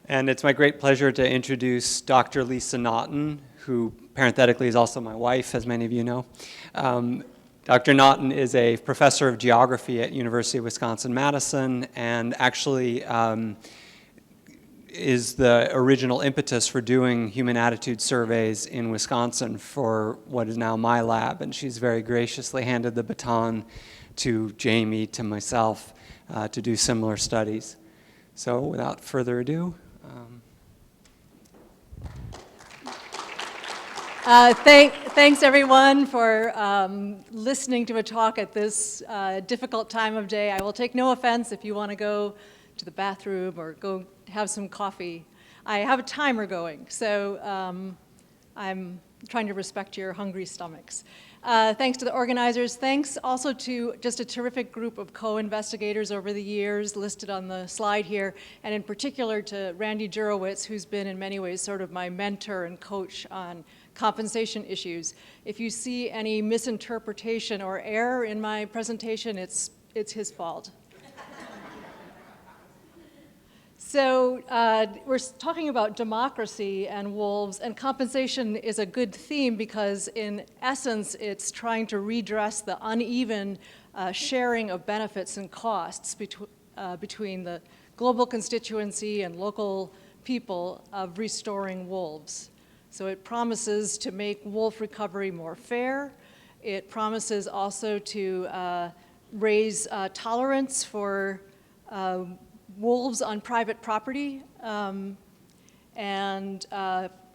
And it's my great pleasure to introduce Dr. Lisa Naughton, who parenthetically is also my wife, as many of you know. Dr. Naughton is a professor of geography at University of Wisconsin-Madison, and actually is the original impetus for doing human attitude surveys in Wisconsin for what is now my lab. And she's very graciously handed the baton to Jamie, to myself, to do similar studies. So without further ado. Thanks everyone for listening to a talk at this difficult time of day. I will take no offense if you want to go to the bathroom or go have some coffee. I have a timer going, so I'm trying to respect your hungry stomachs. Thanks to the organizers. Thanks also to just a terrific group of co-investigators over the years listed on the slide here, and in particular to Randy Jurowitz, who's been in many ways sort of my mentor and coach on compensation issues. If you see any misinterpretation or error in my presentation, it's his fault. So we're talking about democracy and wolves, and compensation is a good theme because in essence it's trying to redress the uneven sharing of benefits and costs between the global constituency and local people of restoring wolves. So it promises to make wolf recovery more fair. It promises also to raise tolerance for wolves on private property, and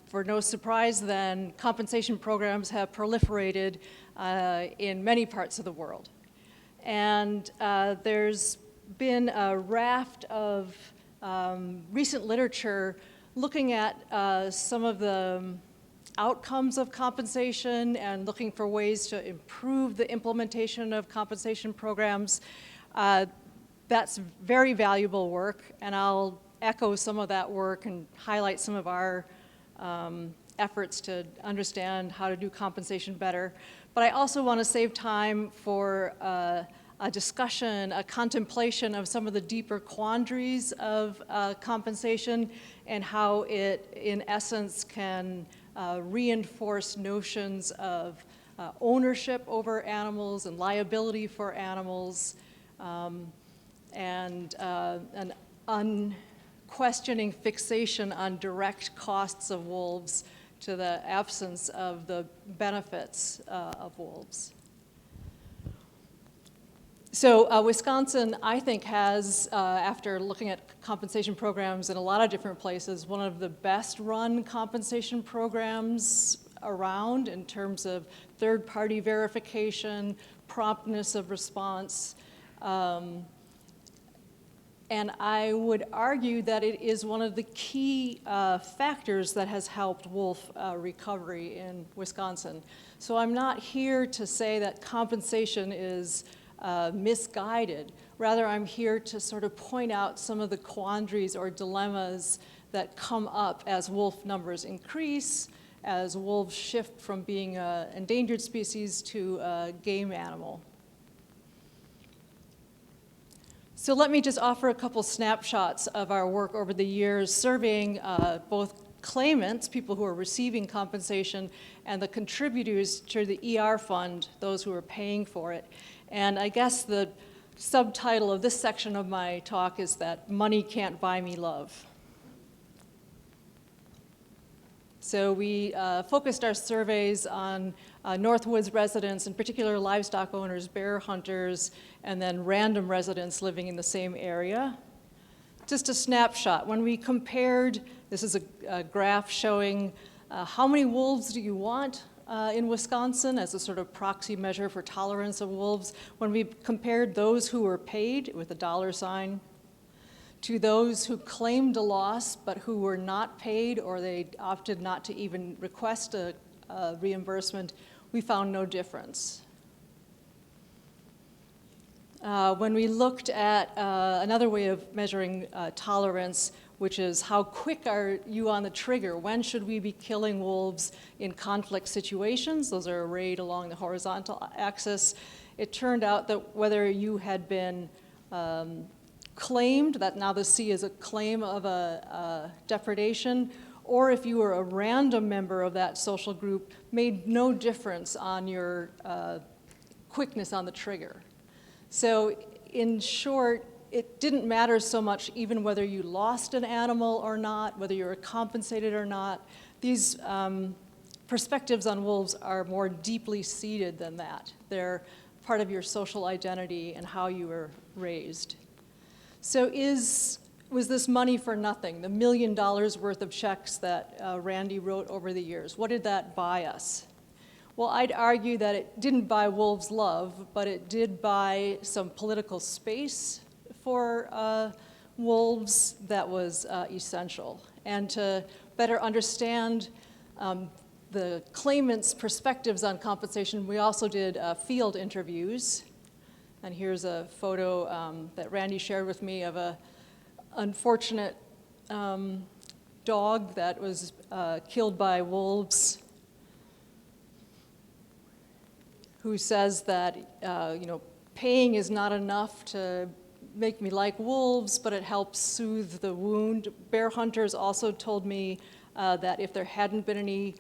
for no surprise then, compensation programs have proliferated in many parts of the world. And there's been a raft of recent literature looking at some of the outcomes of compensation and looking for ways to improve the implementation of compensation programs. That's very valuable work, and I'll echo some of that work and highlight some of our efforts to understand how to do compensation better. But I also want to save time for a discussion, a contemplation of some of the deeper quandaries of compensation and how it, in essence, can reinforce notions of ownership over animals and liability for animals, and an unquestioning fixation on direct costs of wolves to the absence of the benefits of wolves. So Wisconsin, I think, has, after looking at compensation programs in a lot of different places, one of the best run compensation programs around in terms of third-party verification, promptness of response. And I would argue that it is one of the key factors that has helped wolf recovery in Wisconsin. So I'm not here to say that compensation is misguided. Rather, I'm here to sort of point out some of the quandaries or dilemmas that come up as wolf numbers increase, as wolves shift from being an endangered species to a game animal. So let me just offer a couple snapshots of our work over the years, surveying both claimants, people who are receiving compensation, and the contributors to the ER fund, those who are paying for it. And I guess the subtitle of this section of my talk is that money can't buy me love. So we focused our surveys on Northwoods residents, in particular livestock owners, bear hunters, and then random residents living in the same area. Just a snapshot. When we compared, this is a graph showing how many wolves do you want in Wisconsin as a sort of proxy measure for tolerance of wolves. When we compared those who were paid with a dollar sign to those who claimed a loss but who were not paid, or they opted not to even request a reimbursement, we found no difference. When we looked at another way of measuring tolerance, which is how quick are you on the trigger? When should we be killing wolves in conflict situations? Those are arrayed along the horizontal axis. It turned out that whether you had been claimed, that now the C is a claim of a depredation, or if you were a random member of that social group, made no difference on your quickness on the trigger. So in short, it didn't matter so much even whether you lost an animal or not, whether you were compensated or not. These perspectives on wolves are more deeply seated than that. They're part of your social identity and how you were raised. So was this money for nothing? The $1 million worth of checks that Randy wrote over the years, what did that buy us? Well, I'd argue that it didn't buy wolves' love, but it did buy some political space for wolves that was essential. And to better understand the claimants' perspectives on compensation, we also did field interviews. And here's a photo that Randy shared with me of a unfortunate dog that was killed by wolves, who says that paying is not enough to make me like wolves, but it helps soothe the wound. Bear hunters also told me that if there hadn't been any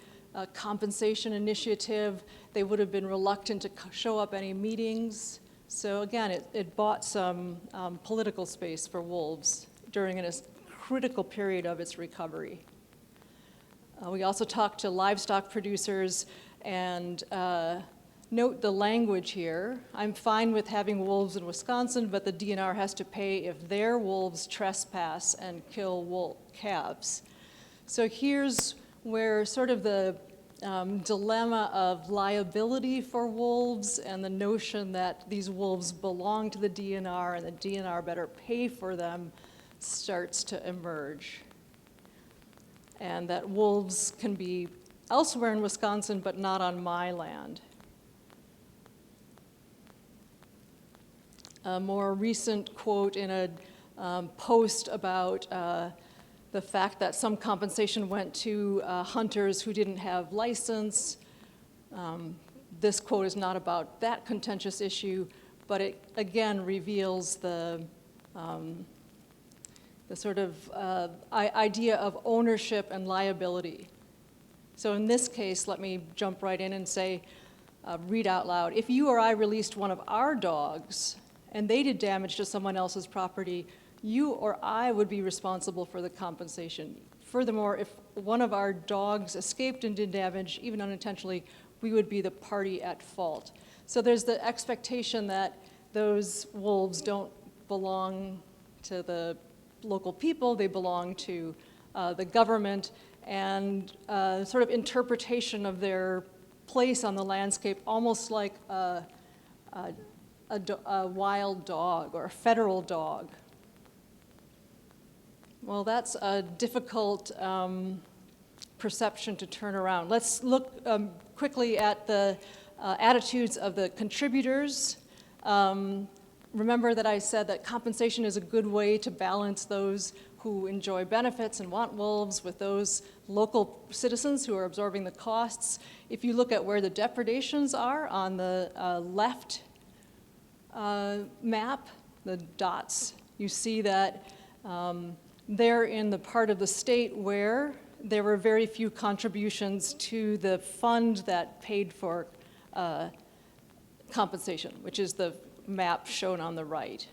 compensation initiative, they would have been reluctant to show up any meetings. So again, it bought some political space for wolves during a critical period of its recovery. We also talked to livestock producers and note the language here. I'm fine with having wolves in Wisconsin, but the DNR has to pay if their wolves trespass and kill wolf calves. So here's where sort of the dilemma of liability for wolves and the notion that these wolves belong to the DNR and the DNR better pay for them starts to emerge. And that wolves can be elsewhere in Wisconsin, but not on my land. A more recent quote in a post about the fact that some compensation went to hunters who didn't have license. This quote is not about that contentious issue, but it again reveals the sort of idea of ownership and liability. So in this case, let me jump right in and say, read out loud, if you or I released one of our dogs and they did damage to someone else's property, you or I would be responsible for the compensation. Furthermore, if one of our dogs escaped and did damage, even unintentionally, we would be the party at fault. So there's the expectation that those wolves don't belong to the local people, they belong to the government, and sort of interpretation of their place on the landscape, almost like a wild dog or a federal dog. Well, that's a difficult perception to turn around. Let's look quickly at the attitudes of the contributors. Remember that I said that compensation is a good way to balance those who enjoy benefits and want wolves with those local citizens who are absorbing the costs. If you look at where the depredations are on the left map, the dots, you see that they're in the part of the state where there were very few contributions to the fund that paid for compensation, which is the map shown on the right.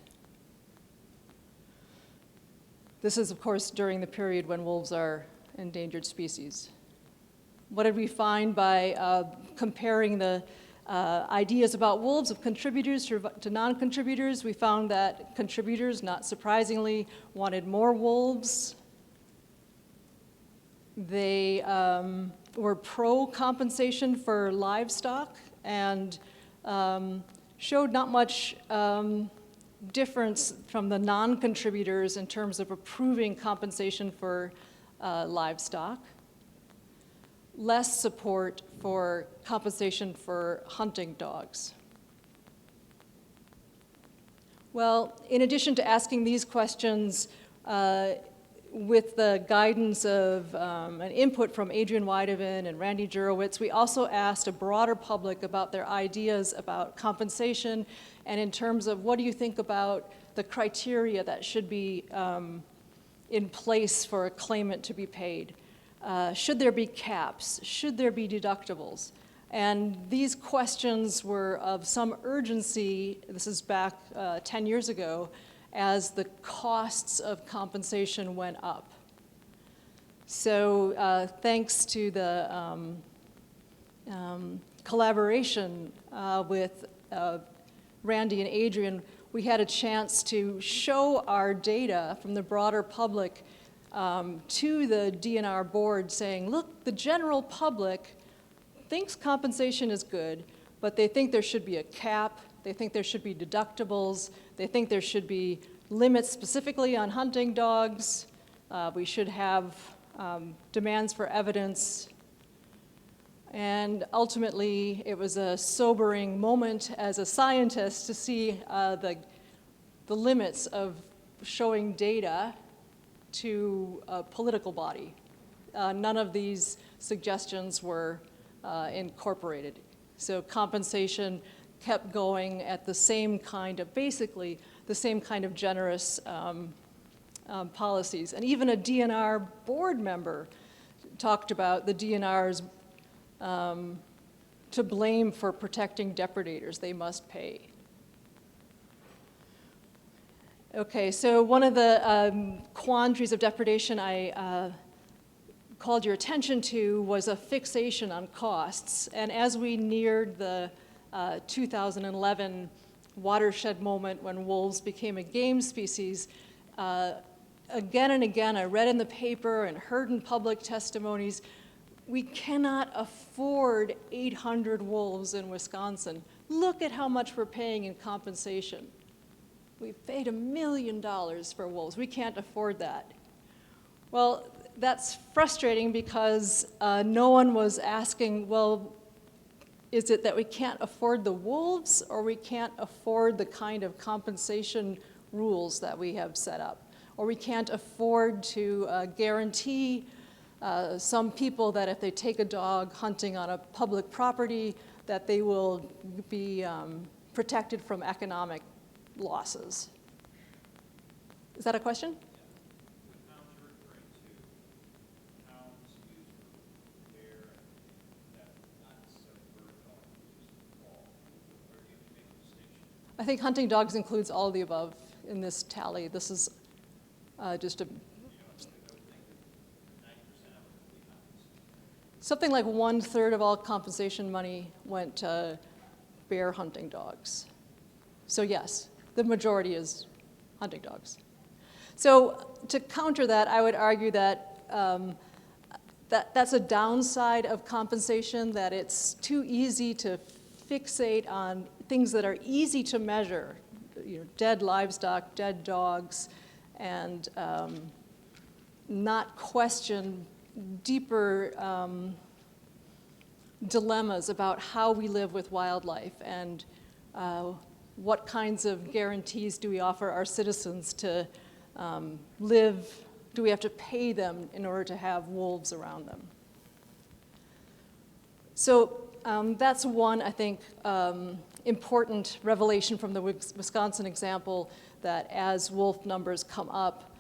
This is, of course, during the period when wolves are endangered species. What did we find by comparing the ideas about wolves of contributors to non-contributors? We found that contributors, not surprisingly, wanted more wolves. They were pro-compensation for livestock and showed not much difference from the non-contributors in terms of approving compensation for livestock. Less support for compensation for hunting dogs. Well, in addition to asking these questions, with the guidance of an input from Adrian Weideman and Randy Jurowitz, we also asked a broader public about their ideas about compensation and in terms of what do you think about the criteria that should be in place for a claimant to be paid. Should there be caps? Should there be deductibles? And these questions were of some urgency, this is back 10 years ago, as the costs of compensation went up. So thanks to the collaboration with Randy and Adrian, we had a chance to show our data from the broader public to the DNR board saying, look, the general public thinks compensation is good, but they think there should be a cap, they think there should be deductibles, they think there should be limits specifically on hunting dogs, we should have demands for evidence. And ultimately, it was a sobering moment as a scientist to see the limits of showing data to a political body. None of these suggestions were incorporated. So compensation kept going at the same kind of, basically, the same kind of generous policies. And even a DNR board member talked about the DNR's to blame for protecting depredators. They must pay. Okay, so one of the quandaries of depredation I called your attention to was a fixation on costs. And as we neared the 2011 watershed moment when wolves became a game species, again and again I read in the paper and heard in public testimonies, we cannot afford 800 wolves in Wisconsin. Look at how much we're paying in compensation. We've paid $1 million for wolves. We can't afford that. Well, that's frustrating because no one was asking, well, is it that we can't afford the wolves or we can't afford the kind of compensation rules that we have set up? Or we can't afford to guarantee some people that if they take a dog hunting on a public property, that they will be protected from economic losses. Is that a question? I think hunting dogs includes all of the above in this tally. This is just a something like 1/3 of all compensation money went to bear hunting dogs. So yes, the majority is hunting dogs. So to counter that, I would argue that that's a downside of compensation, that it's too easy to fixate on things that are easy to measure, dead livestock, dead dogs, and not question deeper dilemmas about how we live with wildlife and what kinds of guarantees do we offer our citizens to live, do we have to pay them in order to have wolves around them? So that's one, I think, important revelation from the Wisconsin example, that as wolf numbers come up,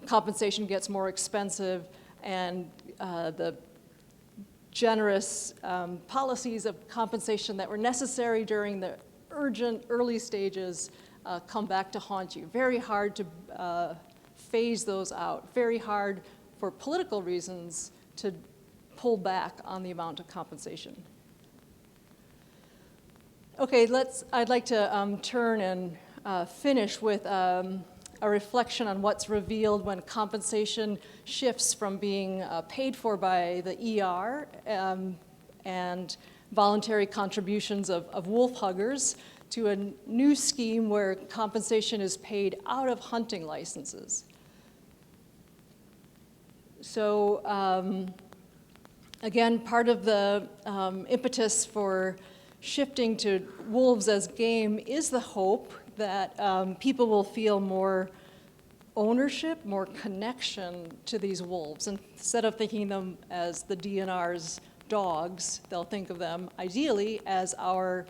compensation gets more expensive, and the generous policies of compensation that were necessary during the urgent early stages come back to haunt you. Very hard to phase those out. Very hard for political reasons to pull back on the amount of compensation. Okay, I'd like to turn and finish with a reflection on what's revealed when compensation shifts from being paid for by the ER and voluntary contributions of wolf huggers to a new scheme where compensation is paid out of hunting licenses. So again, part of the impetus for shifting to wolves as game is the hope that people will feel more ownership, more connection to these wolves. Instead of thinking them as the DNR's dogs, they'll think of them ideally as our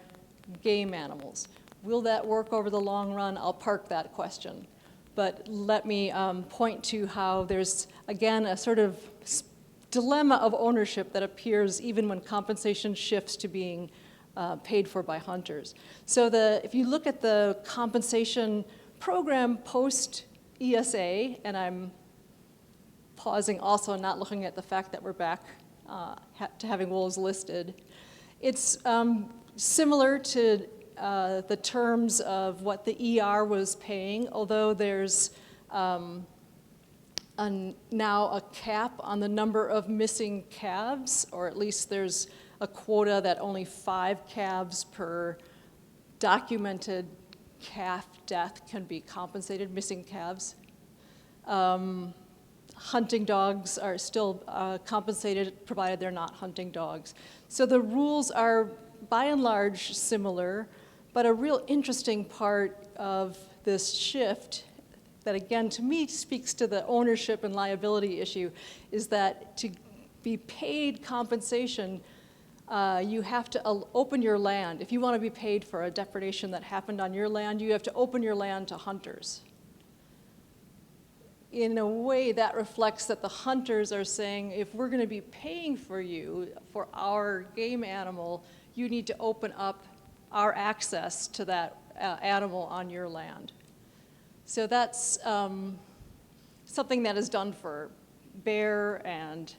game animals. Will that work over the long run? I'll park that question. But let me point to how there's, again, a sort of dilemma of ownership that appears even when compensation shifts to being paid for by hunters. So if you look at the compensation program post-ESA, and I'm pausing also, not looking at the fact that we're back to having wolves listed, it's similar to the terms of what the ER was paying, although there's now a cap on the number of missing calves, or at least there's a quota that only 5 calves per documented calf death can be compensated, missing calves. Hunting dogs are still compensated, provided they're not hunting dogs. So the rules are, by and large, similar, but a real interesting part of this shift that, again, to me speaks to the ownership and liability issue is that to be paid compensation, you have to open your land. If you want to be paid for a depredation that happened on your land, you have to open your land to hunters. In a way, that reflects that the hunters are saying, if we're going to be paying for you, for our game animal, you need to open up our access to that animal on your land. So that's something that is done for bear and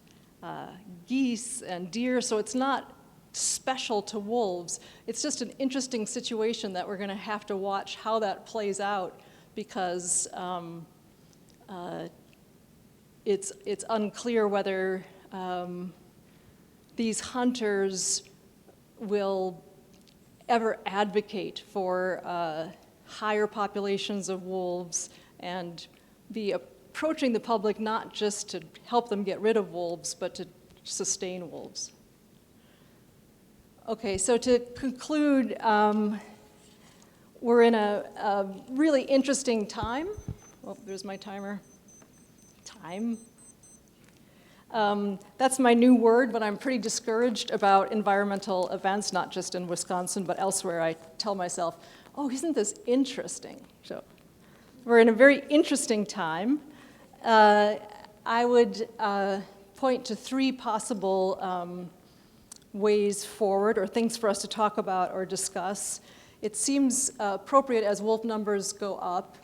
geese and deer, so it's not special to wolves. It's just an interesting situation that we're going to have to watch how that plays out, because it's unclear whether these hunters will ever advocate for higher populations of wolves and be approaching the public not just to help them get rid of wolves, but to sustain wolves. Okay, so to conclude, we're in a really interesting time. Oh, there's my timer. Time. That's my new word, but I'm pretty discouraged about environmental events, not just in Wisconsin, but elsewhere. I tell myself, oh, isn't this interesting? So we're in a very interesting time. I would point to 3 possible ways forward, or things for us to talk about or discuss. It seems appropriate as wolf numbers go up,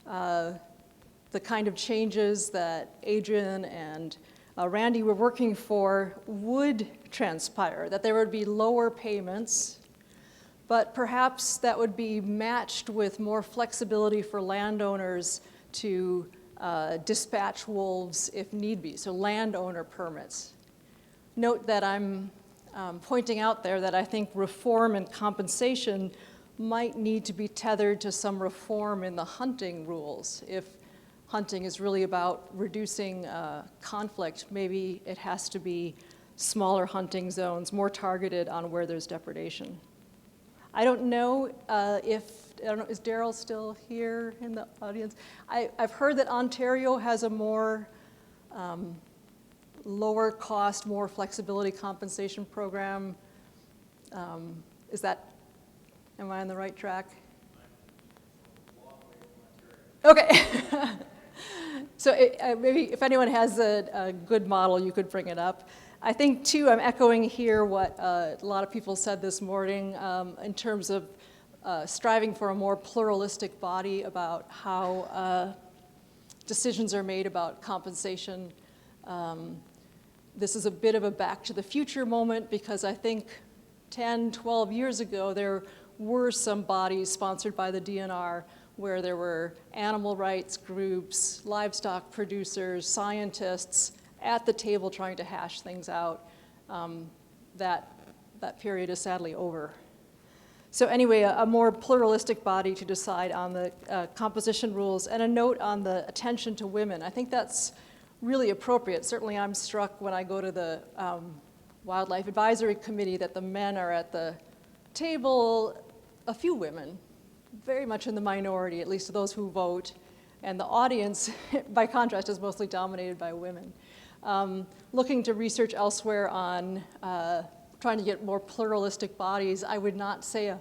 the kind of changes that Adrian and Randy were working for would transpire, that there would be lower payments, but perhaps that would be matched with more flexibility for landowners to dispatch wolves if need be, so landowner permits. Note that I'm pointing out there that I think reform and compensation might need to be tethered to some reform in the hunting rules. If hunting is really about reducing conflict, maybe it has to be smaller hunting zones, more targeted on where there's depredation. I don't know is Daryl still here in the audience? I've heard that Ontario has a more lower cost, more flexibility compensation program. Am I on the right track? Okay. So maybe if anyone has a good model, you could bring it up. I think, too, I'm echoing here what a lot of people said this morning in terms of striving for a more pluralistic body about how decisions are made about compensation. This is a bit of a back to the future moment, because I think 10, 12 years ago, there were some bodies sponsored by the DNR where there were animal rights groups, livestock producers, scientists at the table trying to hash things out. That period is sadly over. So anyway, a more pluralistic body to decide on the composition rules, and a note on the attention to women. I think that's really appropriate. Certainly I'm struck when I go to the Wildlife Advisory Committee that the men are at the table, a few women, very much in the minority, at least those who vote, and the audience, by contrast, is mostly dominated by women. Looking to research elsewhere on trying to get more pluralistic bodies, I would not say a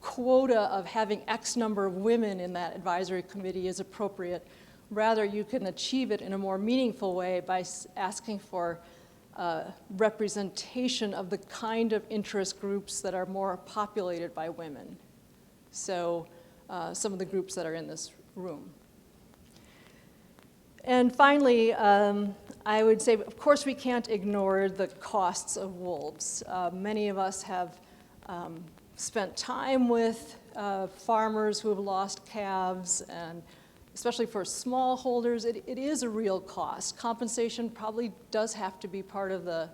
quota of having X number of women in that advisory committee is appropriate. Rather, you can achieve it in a more meaningful way by asking for representation of the kind of interest groups that are more populated by women. So some of the groups that are in this room. And finally, I would say, of course, we can't ignore the costs of wolves. Many of us have spent time with farmers who have lost calves, and especially for smallholders, it is a real cost. Compensation probably does have to be part of the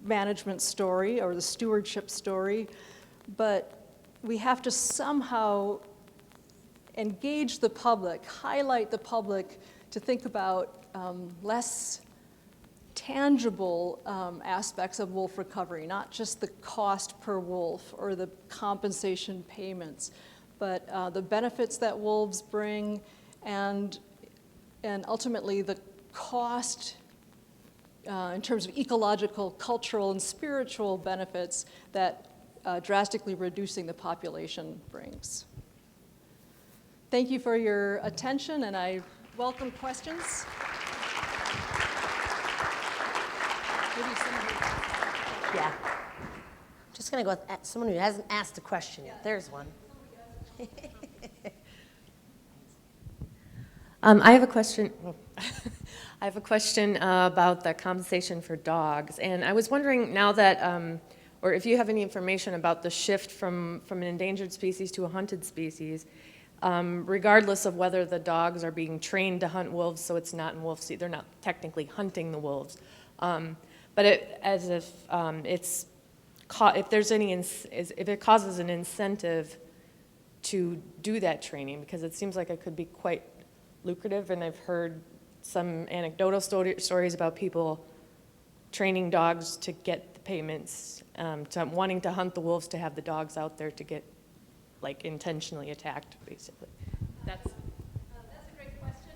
management story or the stewardship story, but we have to somehow engage the public, highlight the public to think about less tangible aspects of wolf recovery, not just the cost per wolf or the compensation payments, but the benefits that wolves bring and ultimately the cost in terms of ecological, cultural, and spiritual benefits that drastically reducing the population brings. Thank you for your attention, and I welcome questions. Yeah. I'm just going to go with someone who hasn't asked a question yet. There's one. I have a question. I have a question about the compensation for dogs, and I was wondering now that, or if you have any information about the shift from an endangered species to a hunted species, regardless of whether the dogs are being trained to hunt wolves, so it's not in wolf season, they're not technically hunting the wolves, but as if if there's any, if it causes an incentive to do that training, because it seems like it could be quite lucrative, and I've heard some anecdotal stories about people training dogs to get the payments, to wanting to hunt the wolves, to have the dogs out there to get like intentionally attacked, basically. That's a great question.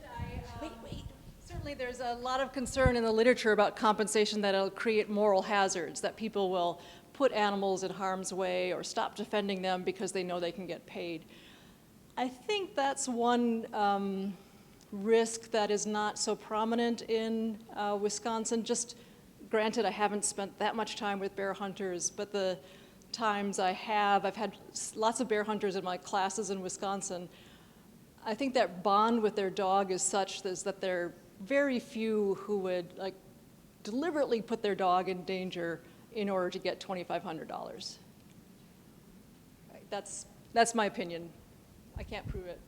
Certainly there's a lot of concern in the literature about compensation that it'll create moral hazards, that people will put animals in harm's way or stop defending them because they know they can get paid. I think that's one risk that is not so prominent in Wisconsin. Just granted, I haven't spent that much time with bear hunters, but the times I have, I've had lots of bear hunters in my classes in Wisconsin. I think that bond with their dog is such that there are very few who would like deliberately put their dog in danger in order to get $2,500. Right, that's my opinion. I can't prove it.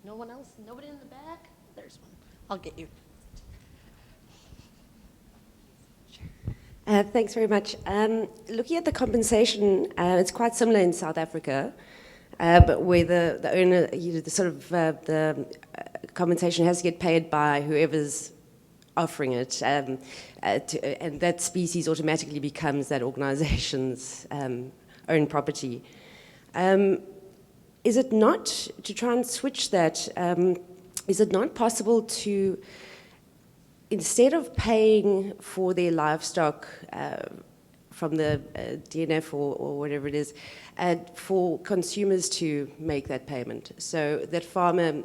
No one else? Nobody in the back? There's one. I'll get you. Thanks very much. Looking at the compensation, it's quite similar in South Africa, but where the owner, the compensation has to get paid by whoever's offering it, and that species automatically becomes that organization's own property. Is it not, to try and switch that, is it not possible to, instead of paying for their livestock from the DNF or whatever it is, for consumers to make that payment? So that farmer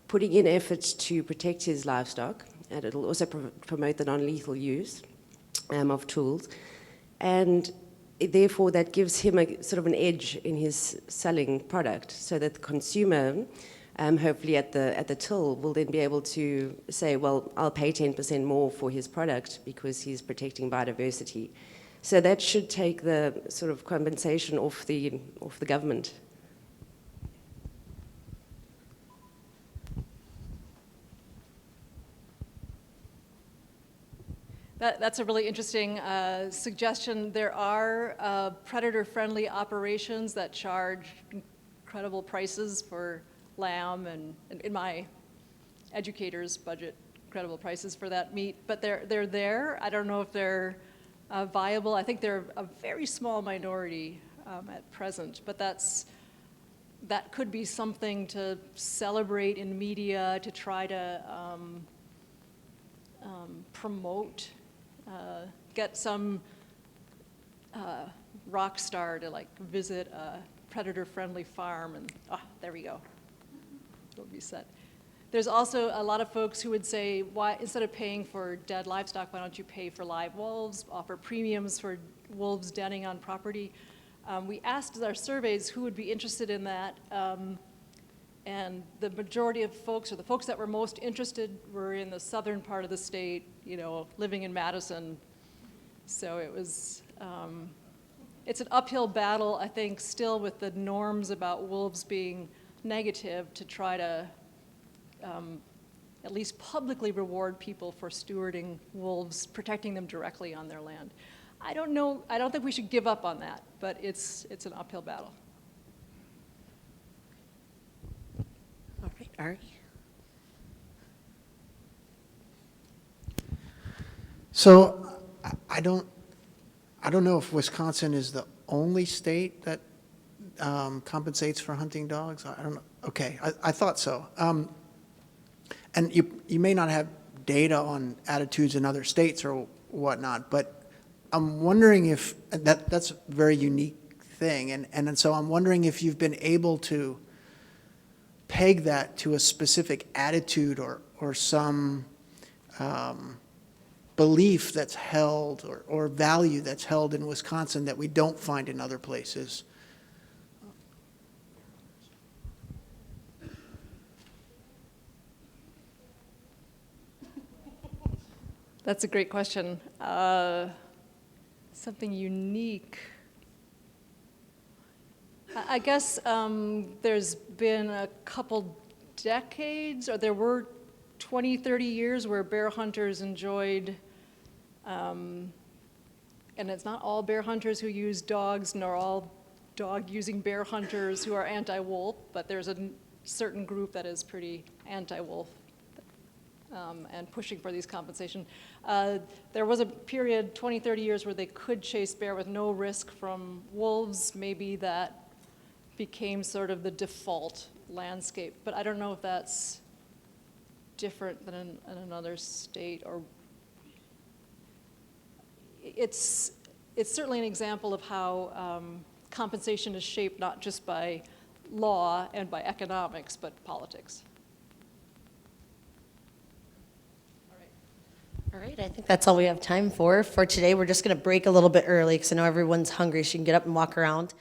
putting in efforts to protect his livestock, and it'll also promote the non-lethal use of tools, and therefore that gives him a sort of an edge in his selling product, so that the consumer, hopefully at the till, will then be able to say, well, I'll pay 10% more for his product because he's protecting biodiversity. So that should take the sort of compensation off the government. That's a really interesting suggestion. There are predator-friendly operations that charge incredible prices for lamb, and in my educator's budget, incredible prices for that meat. But they're there. I don't know if they're viable. I think they're a very small minority at present. But that could be something to celebrate in media, to try to promote. Get some rock star to like visit a predator-friendly farm, and there we go. It'll be set. There's also a lot of folks who would say, why, instead of paying for dead livestock, why don't you pay for live wolves, offer premiums for wolves denning on property? We asked our surveys who would be interested in that, and the majority of folks, or the folks that were most interested, were in the southern part of the state, you know, living in Madison. So it was, it's an uphill battle, I think, still with the norms about wolves being negative, to try to at least publicly reward people for stewarding wolves, protecting them directly on their land. I don't know, I don't think we should give up on that, but it's an uphill battle. All right, Ari. So I don't know if Wisconsin is the only state that compensates for hunting dogs. I don't know. Okay, I thought so. And you may not have data on attitudes in other states or whatnot, but I'm wondering if that's a very unique thing, and so I'm wondering if you've been able to peg that to a specific attitude or some belief that's held or value that's held in Wisconsin that we don't find in other places. That's a great question. Something unique. I guess there's been a couple decades, or there were 20, 30 years where bear hunters enjoyed, and it's not all bear hunters who use dogs, nor all dog-using bear hunters who are anti-wolf, but there's a certain group that is pretty anti-wolf. And pushing for these compensation. There was a period, 20, 30 years, where they could chase bear with no risk from wolves. Maybe that became sort of the default landscape. But I don't know if that's different than in another state, or it's certainly an example of how compensation is shaped not just by law and by economics, but politics. All right, I think that's all we have time for today. We're just going to break a little bit early because I know everyone's hungry, so you can get up and walk around.